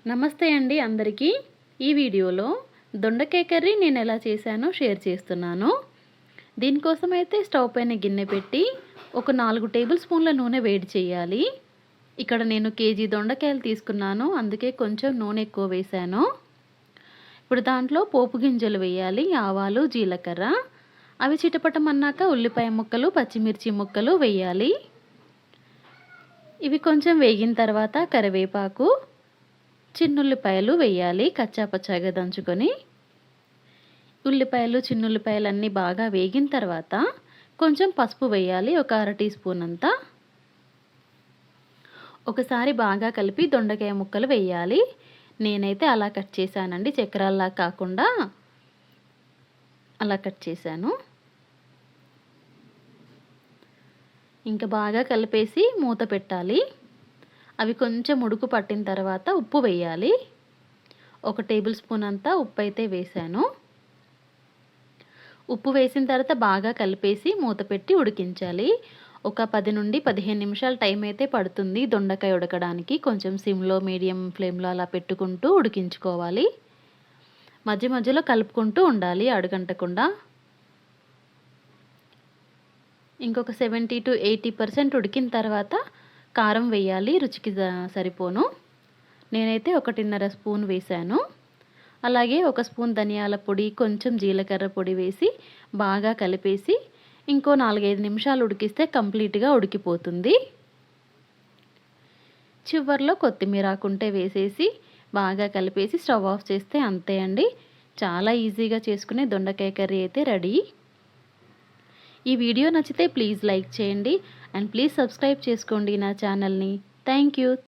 నమస్తే అండి అందరికీ. ఈ వీడియోలో దొండకాయ కర్రీ నేను ఎలా చేశానో షేర్ చేస్తున్నాను. దీనికోసం అయితే స్టవ్ పైన గిన్నె పెట్టి ఒక 4 టేబుల్ స్పూన్ల నూనె వేడి చేయాలి. ఇక్కడ నేను కేజీ దొండకాయలు తీసుకున్నాను, అందుకే కొంచెం నూనె ఎక్కువ వేశాను. ఇప్పుడు దాంట్లో పోపు గింజలు వేయాలి, ఆవాలు, జీలకర్ర. అవి చిటపటమన్నాక ఉల్లిపాయ ముక్కలు, పచ్చిమిర్చి ముక్కలు వేయాలి. ఇవి కొంచెం వేగిన తర్వాత కరివేపాకు, చిన్నుల్లిపాయలు వేయాలి కచ్చాపచ్చాగా దంచుకొని. ఉల్లిపాయలు, చిన్నుల్లిపాయలు అన్నీ బాగా వేగిన తర్వాత కొంచెం పసుపు వేయాలి, ఒక అర టీ స్పూన్ అంతా. ఒకసారి బాగా కలిపి దొండకాయ ముక్కలు వేయాలి. నేనైతే అలా కట్ చేశానండి, చక్రాల్లా కాకుండా అలా కట్ చేశాను. ఇంకా బాగా కలిపేసి మూత పెట్టాలి. అవి కొంచెం ఉడుకు పట్టిన తర్వాత ఉప్పు వేయాలి. 1 టేబుల్ స్పూన్ అంతా ఉప్పు అయితే వేశాను. ఉప్పు వేసిన తర్వాత బాగా కలిపేసి మూత పెట్టి ఉడికించాలి. ఒక 10 నుండి 15 నిమిషాలు టైం అయితే పడుతుంది దొండకాయ ఉడకడానికి. కొంచెం సిమ్లో, మీడియం ఫ్లేమ్లో అలా పెట్టుకుంటూ ఉడికించుకోవాలి. మధ్య మధ్యలో కలుపుకుంటూ ఉండాలి అడుగంటకుండా. ఇంకొక 70 to 80% ఉడికిన తర్వాత కారం వేయాలి, రుచికి సరిపోను. నేనైతే 1.5 స్పూన్ వేశాను. అలాగే 1 స్పూన్ ధనియాల పొడి, కొంచెం జీలకర్ర పొడి వేసి బాగా కలిపేసి ఇంకో 4-5 నిమిషాలు ఉడికిస్తే కంప్లీట్గా ఉడికిపోతుంది. చివర్లో కొత్తిమీర ఆకుంటే వేసేసి బాగా కలిపేసి స్టవ్ ఆఫ్ చేస్తే అంతే అండి. చాలా ఈజీగా చేసుకునే దొండకాయ కర్రీ అయితే రెడీ. ఈ వీడియో నచ్చితే ప్లీజ్ లైక్ చేయండి అండ్ ప్లీజ్ సబ్స్క్రైబ్ చేసుకోండి నా ఛానల్ని. Thank you.